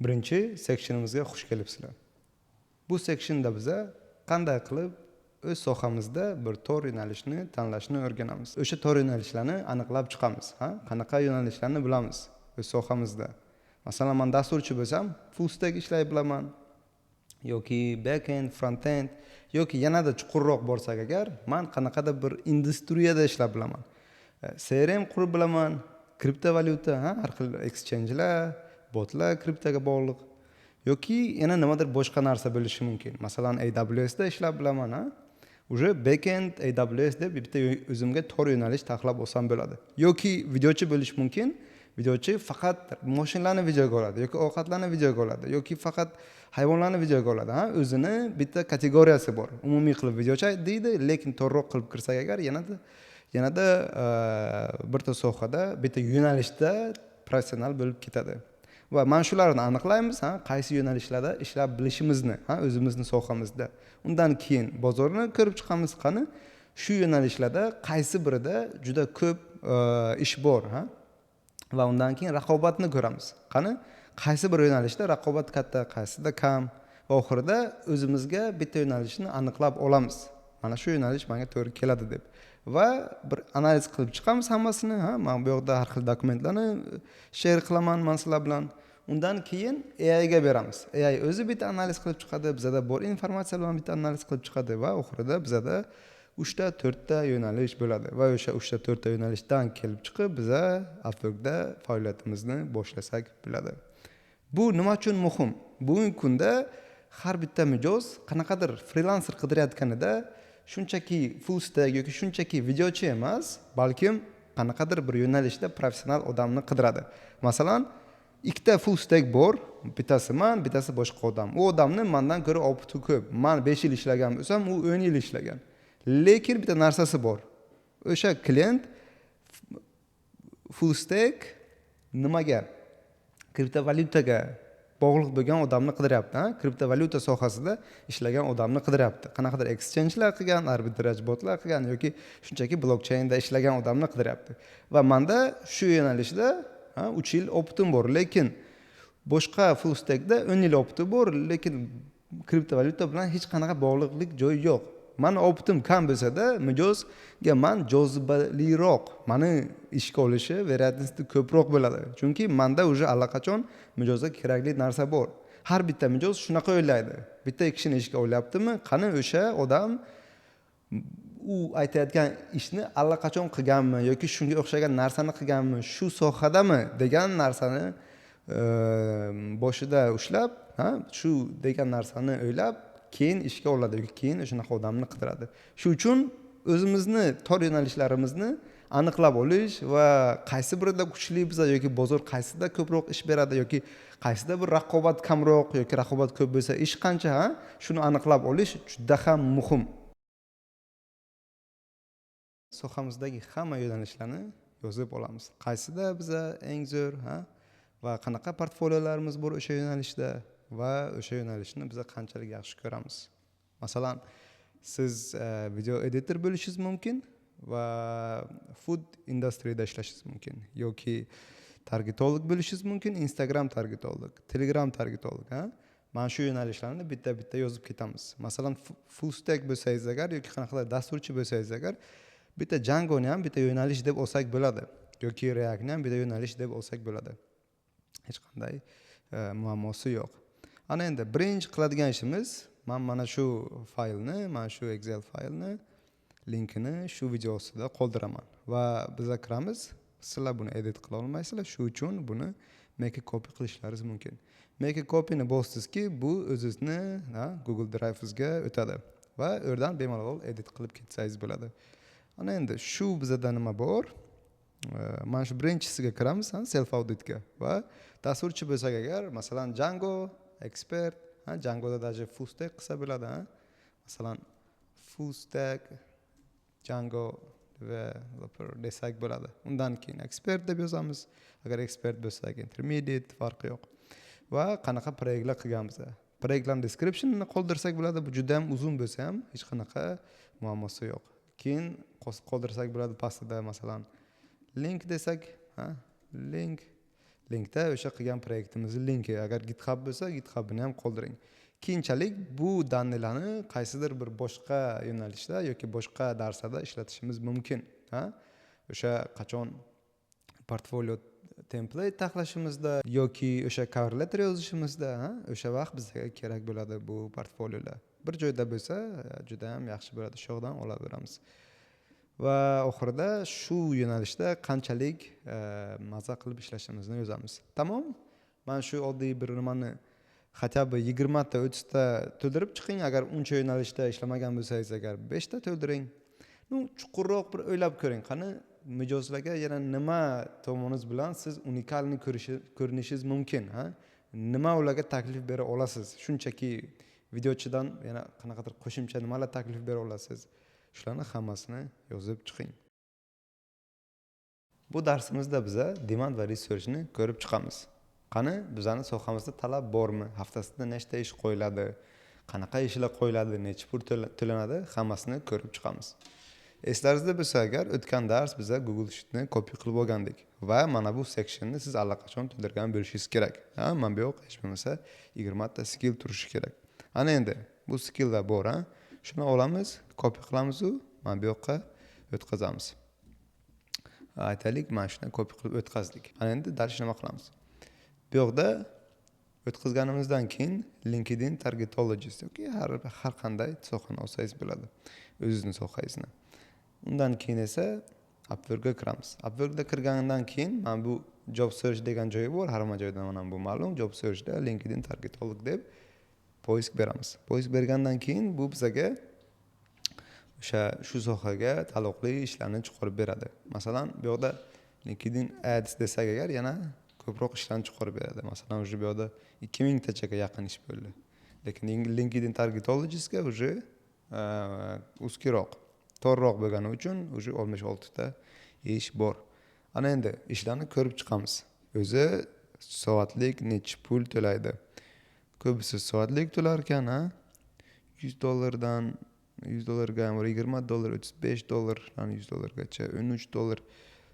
Birinchi sectionimizga xush kelibsizlar. Bu sectionda biza qanday qilib o'z sohamizda bir to'r yo'nalishni tanlashni o'rganamiz. O'sha to'r yo'nalishlarni aniqlab chiqamiz, qanaqa yo'nalishlarni bilamiz o'z sohamizda. Masalan, men dasturchi bo'lsam, full stack ishlay bilaman yoki back-end, front-end yoki yanada chuqurroq borsak agar, men qanaqadir bir industriyada ishlab bilaman. CRM qurib bilaman, kriptovalyuta, har xil exchangelar, botlar kriptoga bog'liq yoki yana nimadir boshqa narsa bo'lishi mumkin. Masalan, AWS da ishlab bilaman, Уже backend AWS deb bitta o'zimga to'r yo'nalish taxlab olsam bo'ladi. Yoki videochi bo'lish mumkin. Videochi faqat mashinalarni videoga oladi yoki ovqatlarni videoga oladi yoki faqat hayvonlarni videoga oladi, O'zini bitta kategoriyasi bor. Umumiy qilib videochi deydi, lekin to'g'riroq qilib kirsak agar yanada bitta sohada, bitta yo'nalishda professional bo'lib ketadi. Va mana shularni aniqlaymiz, qaysi yo'nalishlarda ishlab bilishimizni, o'zimizni sohamizda. Undan keyin bozorni ko'rib chiqamiz, qani shu yo'nalishlarda qaysi birida juda ko'p ish bor, va undan keyin raqobatni ko'ramiz. Qani qaysi bir yo'nalishda raqobat katta, qaysida kam va oxirida o'zimizga bitta yo'nalishni aniqlab olamiz. Mana shu yo'nalish menga to'g'ri keladi deb. Va bir analiz qilib chiqamiz hammasini, men bu yoqda har xil dokumentlarni share qilaman men sizlar bilan. Undan keyin AI ga beramiz. AI o'zi bitta analiz qilib chiqadi, bizada bor informatsiya bilan bitta analiz qilib chiqadi va oxirida bizada 3 ta 4 ta yo'nalish bo'ladi va o'sha 3 ta 4 ta yo'nalishdan kelib chiqib biza Upworkda faoliyatimizni boshlasak bo'ladi. Bu nima uchun muhim? Bugungi kunda har bitta mijoz qanaqadir freelancer qidirayotganida shunchaki full stack yoki shunchaki videochi emas, balkim qanaqadir bir yo'nalishda professional odamni qidiradi. Masalan, ikkita full stack bor, bittasi men, bittasi boshqa odam. U odamni mendan ko'ra opiti ko'p. Men 5 yil ishlagan bo'lsam, u 10 yil ishlagan. Lekin bitta narsasi bor. O'sha klient full stack nimaga? Kriptovalyutaga bog'liq bo'lgan odamni qidiryapti, kriptovalyuta sohasida ishlagan odamni qidiryapti. Qanaqadir exchangelar qilgan, arbitraj botlar qilgan yoki shunchaki blockchainda ishlagan odamni qidiryapti. Va menda shu yo'nalishda 3 yil opitim bor, lekin boshqa full stackda 10 yil opiti bor, lekin kriptovalyuta bilan hech qanaqa bog'liqlik joyi yo'q. Mani opitim kam bo'lsa-da, mijozga men jozibaliroq, mani ishga olishi veriyatnosti ko'proq bo'ladi. Chunki menda уже allaqachon mijozga kerakli narsa bor. Har bitta mijoz shunaqa o'ylaydi. Bitta kishini ishga olyaptimi, qani o'sha odam u aytayotgan ishni allaqachon qilganmi yoki shunga o'xshagan narsani qilganmi, shu sohadami degan narsani boshida ushlab, shu degan narsani o'ylab keyin ishga oladi yoki keyin o'shanaqa odamni qidiradi. Shu uchun o'zimizni to'r yo'nalishlarimizni aniqlab olish va qaysi birida kuchli biz yoki bozor qaysida ko'proq ish beradi yoki qaysida bir raqobat kamroq yoki raqobat ko'p bo'lsa ish qancha, shuni aniqlab olish juda ham muhim. Sohamizdagi hamma yo'nalishlarni yozib olamiz. Qaysida biza eng zo'r, va qanaqa portfoliolarimiz bor o'sha yo'nalishda va o'sha yo'nalishni biza qanchalik yaxshi ko'ramiz. Masalan, siz video editor bo'lishingiz mumkin va food industryda ishlashingiz mumkin yoki targetolog bo'lishingiz mumkin, Instagram targetolog, Telegram targetolog, Mana shu yo'nalishlarni bitta-bitta yozib ketamiz. Masalan, full stack bo'lsangiz agar yoki qanaqadir dasturchi bo'lsangiz agar, bitta Django'ni ham bitta yo'nalish deb olsak bo'ladi yoki React'ni ham bitta yo'nalish deb olsak bo'ladi. Hech qanday muammosi yo'q. Ana endi birinchi qiladigan ishimiz, men mana shu faylni, mana shu Excel faylni linkini shu video ostida qoldiraman va biz kiramiz. Sizlar buni edit qila olmaysizlar, shu uchun buni make a copy qilishlaringiz mumkin. Make a copy'ni bosdingizki, bu o'zingizni Google Drive'ingizga o'tadi va o'rdan bemalol edit qilib ketsangiz bo'ladi. Ana endi shu bizada nima bor? Mana shu birinchisiga kiramiz, self auditga va dasturchi bo'lsak agar, masalan Django expert, Djangoda даже full stack qilsa bo'ladi, Masalan full stack Django developer desak bo'ladi. Undan keyin expert deb yozamiz. Agar expert bo'lsak intermediate, farqi yo'q. Va qanaqa proyektlar qilganmiz. Proyektlarning descriptionini qoldirsak bo'ladi. Bu juda ham uzun bo'lsa ham hech qanaqa muammosi yo'q. Keyin qoldirsak bo'ladi pastida, masalan link desak, link linkda o'sha qilgan proyektimizni linki, agar GitHub bo'lsa GitHubni ham qoldiring. Keyinchalik bu dannelarni qaysidir bir boshqa yo'nalishda yoki boshqa darslarda ishlatishimiz mumkin. O'sha qachon portfolio template taxlashimizda yoki o'sha cover letter yozishimizda, o'sha vaqt bizga kerak bo'ladi bu portfoliolar. Bir joyda bo'lsa, juda ham yaxshi bo'ladi. Shu yoqdan olaveramiz. Va oxirida shu yo'nalishda qanchalik maza qilib ishlashimizni yozamiz. Tamom? Men shu oddiy bir nimani хотя бы 20 ta 30 ta to'ldirib chiqing. Agar uncha yo'nalishda ishlamagan bo'lsangiz, agar 5 ta to'ldiring. Chuqurroq bir o'ylab ko'ring. Qani mijozlarga yana nima tomoningiz bilan siz unikalni ko'rinishingiz mumkin, Nima ularga taklif bera olasiz? Shunchaki videochidan yana qanaqadir qo'shimcha nimalar taklif bera olasiz? Shularni hammasini yozib chiqing. Bu darsimizda biz demand va researchni ko'rib chiqamiz. Qani bizning sohamizda talab bormi? Haftasida nechta ish qo'yiladi? Qanaqa ishlar qo'yiladi? Necha pul to'lanadi? Hammasini ko'rib chiqamiz. Eslaringizda bo'lsa agar o'tgan dars biz Google Sheet'ni copy qilib olgandik va mana bu sectionni siz allaqachon to'ldirgan bo'lishingiz kerak. Mana bu yoq hech bo'lmasa 20 ta skill turishi kerak. Ana endi bu skilllar bor, Shuni olamiz, copy qilamiz u mana bu yoqqa o'tkazamiz. Aytaylik, mana shuni copy qilib o'tkazdik. Ana endi dars nima qilamiz? Bu yoqda o'tkazganimizdan keyin LinkedIn Targetologist yoki har qanday sohani olsangiz bo'ladi. O'zingizning sohangizni. Undan keyin esa Upwork'ga kiramiz. Upwork'da kirgandan keyin mana bu job search degan joyi bor. Har joyda mana bu ma'lum job searchda LinkedIn Targetolog deb poisk beramiz. Poisk bergandan keyin bu bizga shu sohaga taalluqli ishlarni chiqarib beradi. Masalan, bu yoqda LinkedIn Ads desak agar yana ko'proq ishlarni chiqarib beradi. Masalan, bu yoqda 2000 tachaga yaqin ish bo'ldi. Lekin LinkedIn Targetologistga уже uskiroq, torroq bo'lgani uchun уже 66 ta ish bor. Ana endi ishlarni ko'rib chiqamiz. O'zi soatlik necha pul to'laydi? Ko'pisi soatlik to'lar ekan, $100 $100 $20 $35 $100gacha $13.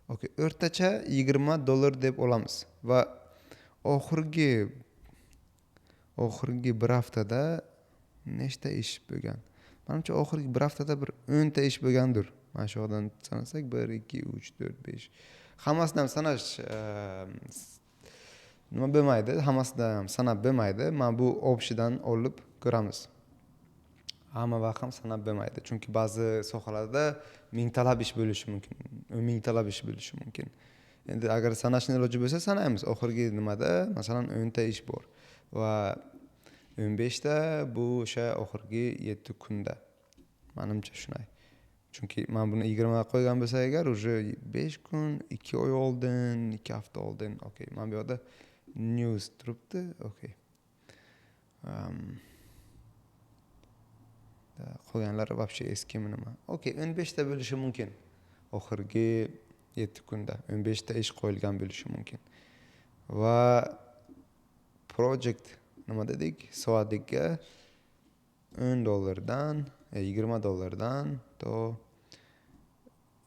Okay, o'rtacha $20 deb olamiz va oxirgi bir haftada nechta ish bo'lgan? Menimcha oxirgi bir haftada bir 10 ta ish bo'lgandir. Mana shu yerdan sanasak 1 2 3 4 5. Hammasini ham sanash nima bo'lmaydi, hammasini ham sanab bo'lmaydi. Mana bu opsiyadan olib ko'ramiz. Hamma vaqt ham sanab bo'lmaydi. Chunki ba'zi sohalarda 1000 talab ish bo'lishi mumkin, 1000 talab ish bo'lishi mumkin. Endi agar sanashni iloji bo'lsa sanaymiz. Oxirgi nimada masalan 10 ta ish bor va 15 ta bu o'sha oxirgi 7 kunda. Menimcha shunday. Chunki men buni 20 ga qo'ygan bo'lsa agar уже 5 kun, 2 oy oldin, 2 hafta oldin, okey. Men bu yerda news turibdi, okey. Qolganlari вообще eskimi nima? Okey, 15 ta bo'lishi mumkin. Oxirgi 7 kunda 15 ta ish qo'yilgan bo'lishi mumkin. Va project nima dedik? Soatiga $10 dan $20 dan to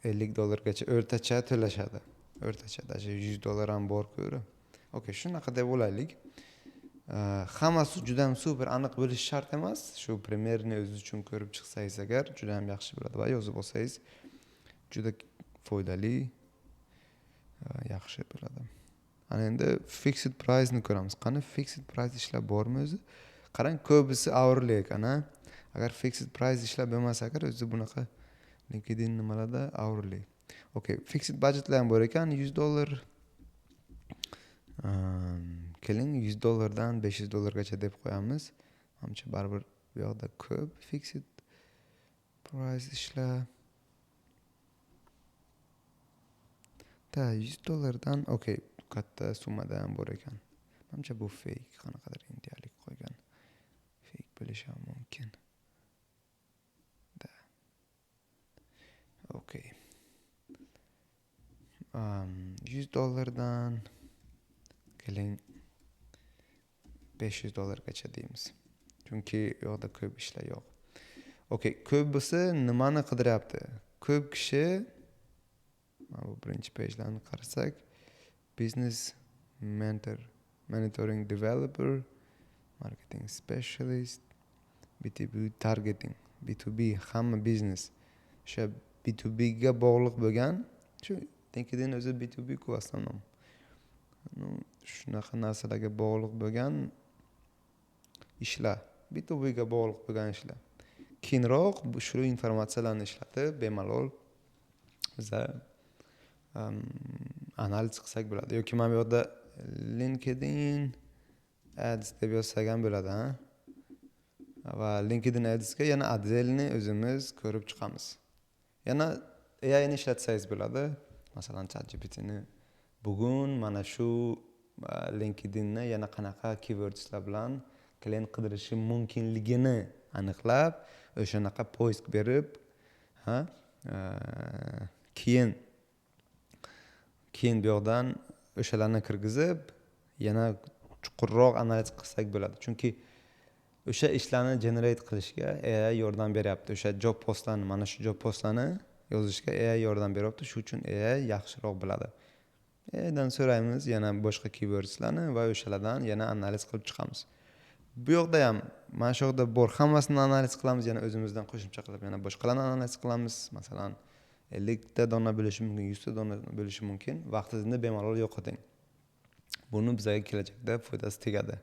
$50 gacha o'rtacha to'lashadi. O'rtacha, даже $100 ham bor-ku. Okey, shunaqa deb olaylik. Hammasi juda ham super aniq bo'lishi shart emas. Shu primerni o'zingiz uchun ko'rib chiqsangiz agar juda ham yaxshi bo'ladi va yozib olsangiz juda foydali, yaxshi bo'ladi. Ana endi fixed price ni ko'ramiz. Qani fixed price ishlar bormi o'zi? Qarang, ko'pisi hourly ekan, Agar fixed price ishlar bo'lmasa agar o'zi bunaqa LinkedIn nimalarda hourly. Okey, fixed budgetlar ham bor ekan, $100. Keling $100 dan $500 deb qo'yamiz. Menimcha baribir bu yoqda ko'p fixed price ishlar. $100 dan okey, katta summada ham bor ekan. Menimcha bu fake, qanaqadir indiyalik qo'ygan. Fake bo'lishi ham mumkin. Okey. $100 dan keling $500gacha deymiz. Chunki u yoqda ko'p ishlar yo'q. Okey, ko'pisi nimani qidiryapti? Ko'p kishi mana bu birinchi pejlarni qarasak, business mentor, monitoring developer, marketing specialist, B2B targeting, B2B hamma biznes. O'sha B2B ga bog'liq bo'lgan, shu LinkedIn o'zi B2B ku основном. Shunaqa narsalarga bog'liq bo'lgan ishlar, B2B ga bog'liq bo'lgan ishlar. Keyinroq shu informatsiyalarni ishlatib, bemalol biza analiz qilsak bo'ladi. Yoki mana bu yerda LinkedIn Ads deb yozsak ham bo'ladi, ha? Va LinkedIn Adsga yana отдельный o'zimiz ko'rib chiqamiz. Yana AI ni ishlatsangiz bo'ladi. Masalan, ChatGPTni bugun mana shu LinkedInni yana qanaqa keywordslar bilan klient qidirishi mumkinligini aniqlab, o'shanaqa poisk berib, ha? Keyin bu yoqdan o'shalarni kirgizib, yana chuqurroq analiz qilsak bo'ladi. Chunki o'sha ishlarni generate qilishga AI yordam beryapti. O'sha job postlarni, mana shu job postlarni yozishga AI yordam beryapti. Shu uchun AI yaxshiroq biladi. AIdan so'raymiz yana boshqa keywordslarni va o'shalardan yana analiz qilib chiqamiz. Bu yoqda ham mana shu yoqda bor hammasini analiz qilamiz, yana o'zimizdan qo'shimcha qilib yana boshqalarni analiz qilamiz. Masalan, 50 ta dona bo'lishi mumkin, 100 ta dona bo'lishi mumkin. Vaqtingizni bemalol yo'qoting. Buni bizga kelajakda foydasi tegadi.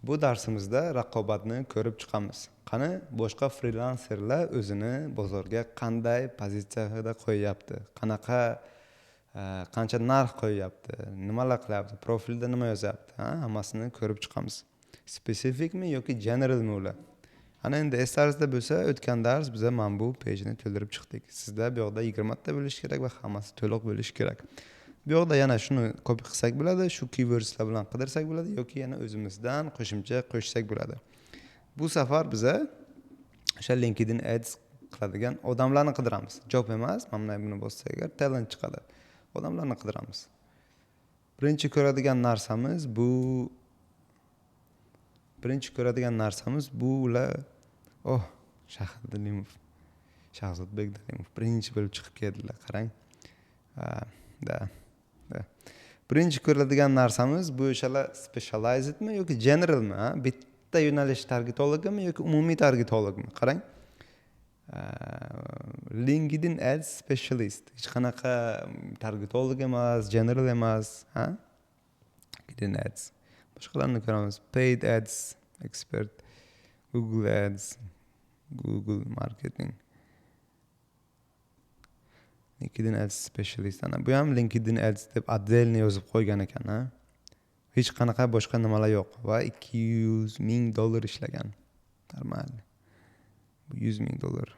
Bu darsimizda raqobatni ko'rib chiqamiz. Qani boshqa frilanserlar o'zini bozorga qanday pozitsiyada qo'yyapti? Qancha narx qo'yyapti? Nimalar qilyapti? Profilda nima yozyapti? Hammasini ko'rib chiqamiz. Spesifikmi yoki generalmi ular? Ana endi eslaringizda bo'lsa, o'tgan dars biza mana bu pejni to'ldirib chiqdik. Sizda bu yoqda 20 ta bo'lishi kerak va hammasi to'liq bo'lishi kerak. Bu yoqda yana shuni copy qilsak bo'ladi, shu keywordslar bilan qidirsak bo'ladi yoki yana o'zimizdan qo'shimcha qo'shsak bo'ladi. Bu safar biza o'sha LinkedIn Ads qiladigan odamlarni qidiramiz. Job emas, mana buni bossak agar talent chiqadi. Odamlarni qidiramiz. Birinchi ko'radigan narsamiz bu ular Shahzodbek Dalimov birinchi bo'lib chiqib keldilar, qarang. Birinchi ko'radigan narsamiz bu o'shalar specializedmi yoki generalmi? Bitta yo'nalish targetologimi yoki umumiy targetologmi? Qarang. LinkedIn Ads specialist. Hech qanaqa targetolog emas, general emas, ha? LinkedIn Ads. Boshqalarni ko'ramiz. Paid Ads expert, Google Ads, Google marketing. LinkedIn Ads specialist. Bu ham LinkedIn Ads deb отдельно yozib qo'ygan ekan, ha. Hech qanaqa boshqa nimalar yo'q va $200,000 ishlagan. Normal. Bu $100,000.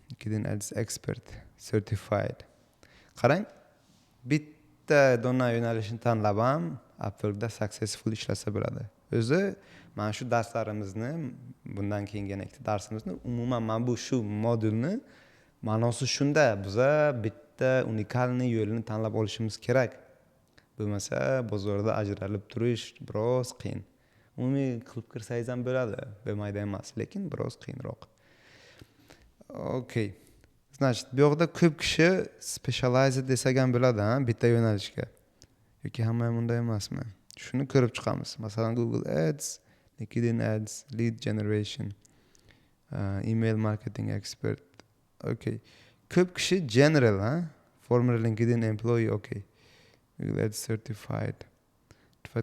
LinkedIn Ads expert, certified. Qarang, bitta dona yo'nalishni tanlab ham Upworkda successful ishlasa bo'ladi. O'zi mana shu darslarimizni, bundan keyingi darsimizni umuman mana bu shu modulni ma'nosi shunda, biza bitta unikalniy yo'lini tanlab olishimiz kerak. Bo'lmasa bozorda ajralib turish biroz qiyin. Umumiy qilib kirsangiz ham bo'ladi, bo'lmaydi emas, lekin biroz qiyinroq. Okay. Значит, bu yoqda ko'p kishi specialized desak ham bo'ladi, ha, bitta yo'nalishga. Yoki hamma ham unday emasmi? Shuni ko'rib chiqamiz. Masalan, Google Ads, LinkedIn Ads, lead generation, email marketing expert. Okay. Ko'p kishi general, ha? Former LinkedIn employee, okay. Google Ads certified.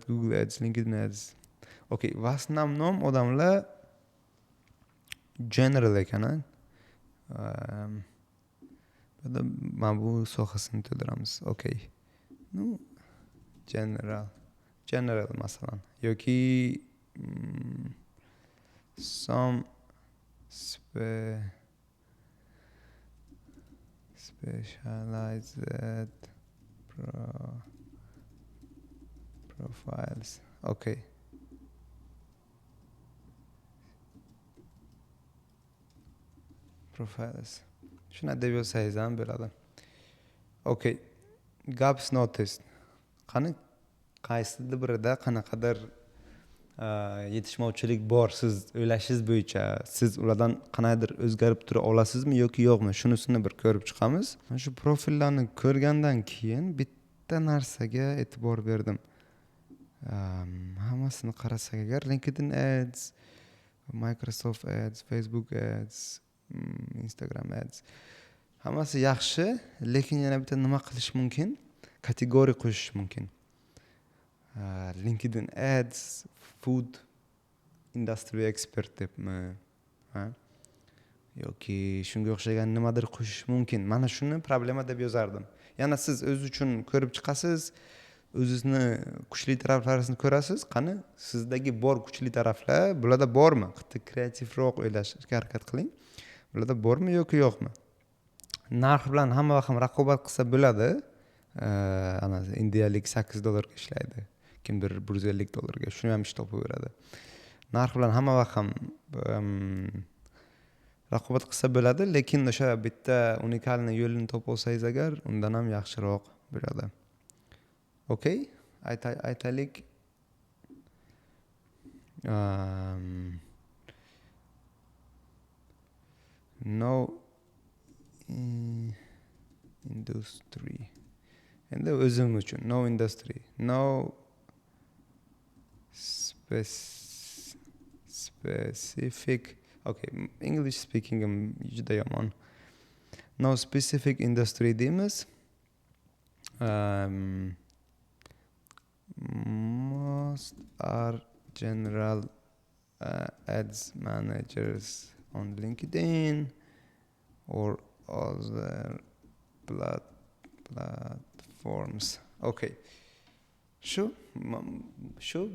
Google Ads, LinkedIn Ads. Okay, в основном odamlar general ekan, ha? Mana bu sohasini to'ldiramiz. Okay. General masalan yoki some specialized profiles. Okay. Profiles. Shuni deb yozsangiz ham bo'ladi. Okay. Gaps noticed. Qaysidir birida qanaqadir yetishmovchilik bor siz o'ylashingiz bo'yicha siz ulardan qanaqadir o'zgarib tura olasizmi yoki yo'qmi shunisini bir ko'rib chiqamiz. Mana shu profillarni ko'rgandan keyin bitta narsaga e'tibor berdim. Hammasini qarasak agar LinkedIn ads, Microsoft ads, Facebook ads, Instagram ads hammasi yaxshi, lekin yana bitta nima qilish mumkin? Kategoriya qo'shish mumkin. LinkedIn ads, food industry expert debmi, yoki shunga o'xshagan nimadir qo'shish mumkin. Mana shuni problema deb yozardim. Yana siz o'z uchun ko'rib chiqasiz, o'zingizni kuchli taraflaringizni ko'rasiz. Qani sizdagi bor kuchli taraflar bularda bormi? Kreativroq o'ylashga harakat qiling. Bularda bormi yoki yo'qmi? Narx bilan hamma vaqt ham raqobat qilsa bo'ladi. Ana indiyalik $8 ishlaydi. Kimdir $150 shuni ham ish topib beradi. Narx bilan hamma vaqt ham raqobat qilsa bo'ladi, lekin o'sha bitta unikalni yo'lini topib olsangiz agar, undan ham yaxshiroq bo'ladi. Okay? Aytaylik. No industry. Endi o'zim uchun no industry, no specific. Okay, English speaking juda yomon. No specific industry deymiz. Most are general ads managers on LinkedIn or other platforms. Okay. Shu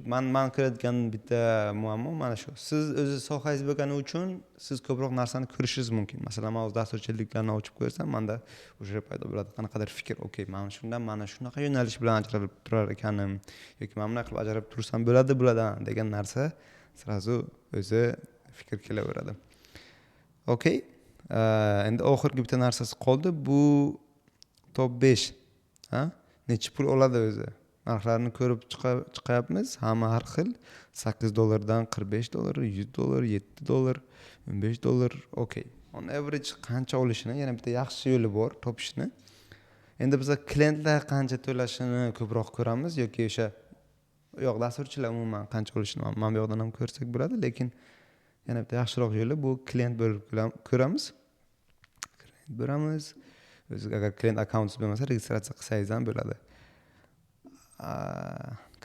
man ko'radigan bitta muammo mana shu. Siz o'zi sohangiz bo'lgani uchun siz ko'proq narsani ko'rishingiz mumkin. Masalan, men o'z dasturchiliklarni ochib ko'rsam, menda o'sha paydo bo'ladi qanaqadir fikr. Okay, men shundan mana shunaqa yo'nalish bilan ajralib turar ekanim yoki men bunday qilib ajralib tursam bo'ladi bulardan degan narsa sirazu o'zi fikr kelaveradi. Okay. Endi oxirgi bitta narsasi qoldi. Bu top 5. Necha pul oladi o'zi? Narxlarni ko'rib chiqyapmiz. Hamma har xil. $8 dan $45, $100, $7, $15. Okay. On average qancha olishini yana bitta yaxshi yo'li bor topishni. Endi biz klientlar qancha to'lashini ko'proq ko'ramiz yoki o'sha dasturchilar umuman qancha olishini mana bu yoqdan ham ko'rsak bo'ladi, lekin yana bitta yaxshiroq yo'li bu klient bo'lib ko'ramiz. O'zi agar klient akkauntingiz bo'lmasa, registratsiya qilsangiz ham bo'ladi.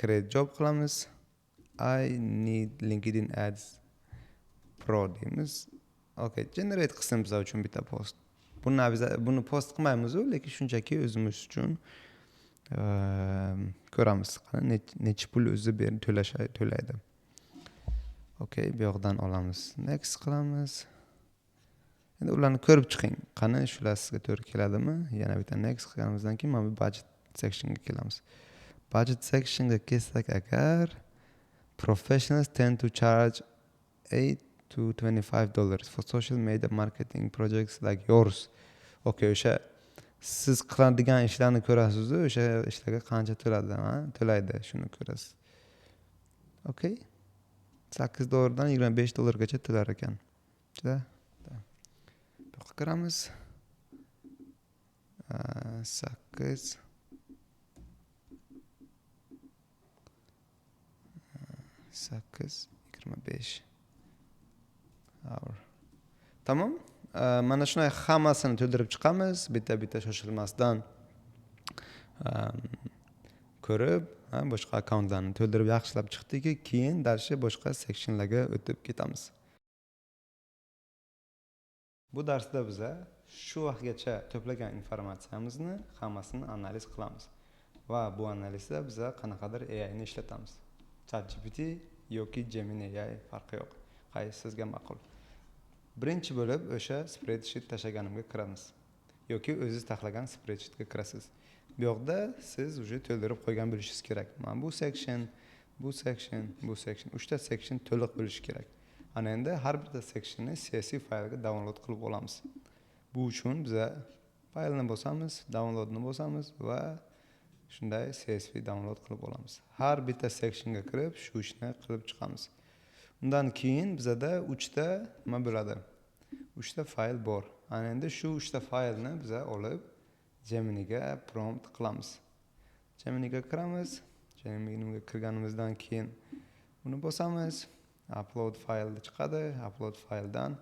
Create job qilamiz. I need LinkedIn ads pro deymiz. Okay, generate qilsin biz uchun bitta post. Buni post qilmaymiz, lekin shunchaki o'zimiz uchun ko'ramiz. Necha pul o'zi to'laydi. Okay, bu yoqdan olamiz. Next qilamiz. Endi ularni ko'rib chiqing. Qani shular sizga to'g'ri keladimi? Yana bitta next qilganimizdan keyin mana bu budget sectionga kelamiz. Budget sectionga kelsak agar professionals tend to charge $8 to $25 for social media marketing projects like yours. Okay, o'sha siz qiladigan ishlarni ko'rasiz, o'sha ishlarga qancha to'laydi, shuni ko'rasiz. Okay. $8 dan $25 gacha to'lar ekan. Juda. Bu qilamiz. 8 25 hour. Tamam. Mana shunday hammasini to'ldirib chiqamiz. Bitta shoshilmasdan ko'rib, boshqa akkauntlarni to'ldirib yaxshilab chiqdiki, keyin dalshi boshqa sectionlarga o'tib ketamiz. Bu darsda biz shu vaqtgacha to'plagan informatsiyamizni hammasini analiz qilamiz. Va bu analizda biz qanaqadir AI ni ishlatamiz. ChatGPT yoki Gemini AI farqi yo'q. Qaysi sizga ma'qul? Birinchi bo'lib o'sha spreadsheet tashlaganimga kiramiz. Yoki o'zingiz taxlagan spreadsheetga kirasiz. Bu yoqda siz uje to'ldirib qo'ygan bo'lishingiz kerak. Mana bu section, bu section, 3 ta section to'liq bo'lishi kerak. Ana endi har bir sectionni CSV faylga download qilib olamiz. Bu uchun biz faylni bosamiz, downloadni bosamiz va shunday CSV download qilib olamiz. Har bitta sectionga kirib shu ishni qilib chiqamiz. Undan keyin bizada 3 ta nima bo'ladi? 3 ta fayl bor. Ana endi shu 3 ta faylni biz olib Geminiga prompt qilamiz. Geminiga kiramiz. Geminiga kirganimizdan keyin buni bosamiz. Upload faylni chiqadi. Upload fayldan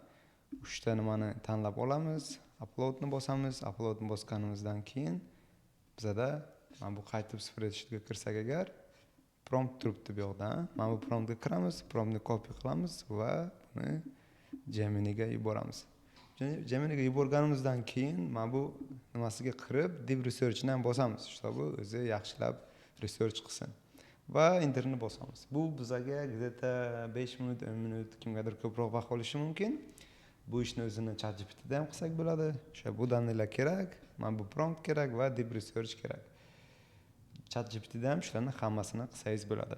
3 ta nimani tanlab olamiz. Uploadni bosamiz. Uploadni bosganimizdan keyin bizada mana bu qaytib spreadsheetga kirsak agar prompt turibdi bu yoqda. Mana bu promptga kiramiz, promptni copy qilamiz va buni Geminiga yuboramiz. Geminiga yuborganimizdan keyin mana bu nimasiga kirib deep researchni ham bosamiz, чтобы o'zi yaxshilab research qilsin. Va enterni bosamiz. Bu bizga где-то 5 minut, 10 minut kimgadir ko'proq vaqt olishi mumkin. Bu ishni o'zini ChatGPTda ham qilsak bo'ladi. O'sha bu daniylar kerak, mana bu prompt kerak va deep research kerak. ChatGPTda ham shularni hammasini qilsangiz bo'ladi.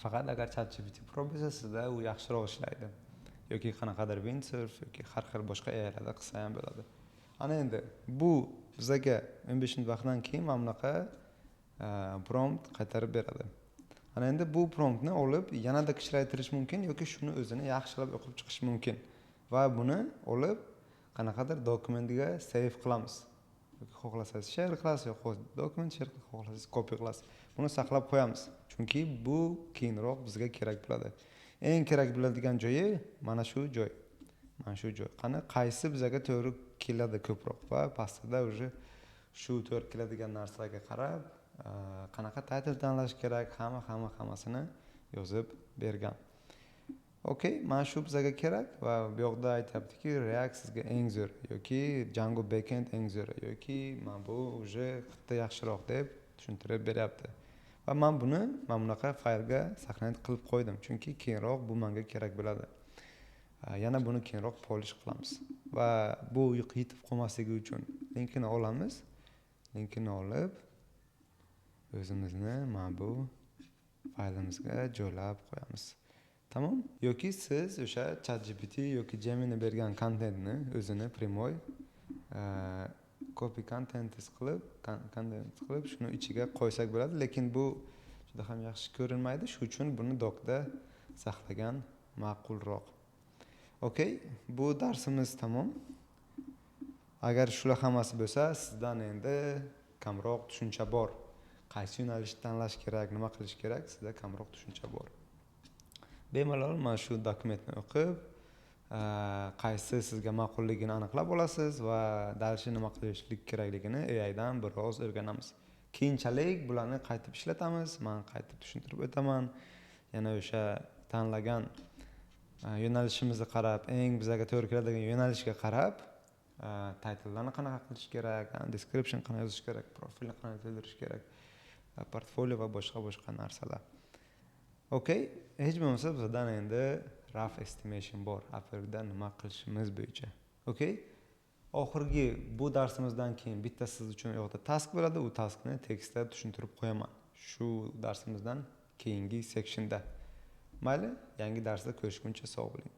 Faqat agar ChatGPT Pro bo'lsa, sizda u yaxshiroq ishlaydi. Yoki qanaqadir Windsurf yoki har xil boshqa AI'larda qilsa ham bo'ladi. Ana endi bu bizga 15 minut vaqtdan keyin mana bunaqa prompt qaytarib beradi. Ana endi bu promptni olib yanada kichraytirish mumkin yoki shuni o'zini yaxshilab o'qib chiqish mumkin. Va buni olib qanaqadir dokumentga save qilamiz. Yoki xohlasangiz share qilasiz, yoki dokument share qilib xohlasangiz copy qilasiz. Buni saqlab qo'yamiz. Chunki bu keyinroq bizga kerak bo'ladi. Eng kerak bo'ladigan joyi mana shu joy. Mana shu joy. Qani qaysi bizga to'g'ri keladi ko'proq va pastda уже shu to'g'ri keladigan narsalarga qarab qanaqa title tanlash kerak, hammasini yozib bergan. Okay, mana shu bizga kerak va bu yoqda aytayaptiki, React sizga eng zo'r yoki Django backend eng zo'r yoki mana bu уже bitta yaxshiroq deb tushuntirib beryapti. Va men buni mana bunaqa faylga saqlanib qilib qo'ydim, chunki keyinroq bu menga kerak bo'ladi. Yana buni keyinroq polish qilamiz. Va bu yetib qolmasligi uchun linkini olamiz. Linkini olib o'zimizni mana bu faylimizga joylab qo'yamiz. Tamam? Yoki siz o'sha ChatGPT yoki Gemini bergan kontentni o'zini primoy copy content qilib shuni ichiga qo'ysak bo'ladi, lekin bu juda ham yaxshi ko'rinmaydi. Shuning uchun buni dokda saqlagan ma'qulroq. Okay, bu darsimiz tamom. Agar shular hammasi bo'lsa, sizdan endi kamroq tushuncha bor. Qaysi yo'nalishni tanlash kerak, nima qilish kerak, sizda kamroq tushuncha bor. Bemalol mana shu dokumentni o'qib, qaysi sizga ma'qulligini aniqlab olasiz va dalshi nima qilishlik kerakligini AI dan biroz o'rganamiz. Keyinchalik bularni qaytib ishlatamiz, men qaytib tushuntirib o'taman. Yana o'sha tanlagan yo'nalishimizga qarab, eng bizga to'g'ri keladigan yo'nalishga qarab, titlelarni qanaqa qilish kerak, description qanaqa yozish kerak, profilni qanaqa to'ldirish kerak, portfolio va boshqa narsalar. Okay, hech bo'lmasa bizdan endi rough estimation bor, aferda nima qilishimiz bo'yicha. Okay? Oxirgi bu darsimizdan keyin bitta siz uchun yo'qda task bo'ladi, u taskni tekstda tushuntirib qo'yaman. Shu darsimizdan keyingi sectionda. Mayli, yangi darsda ko'rishguncha sog' bo'ling.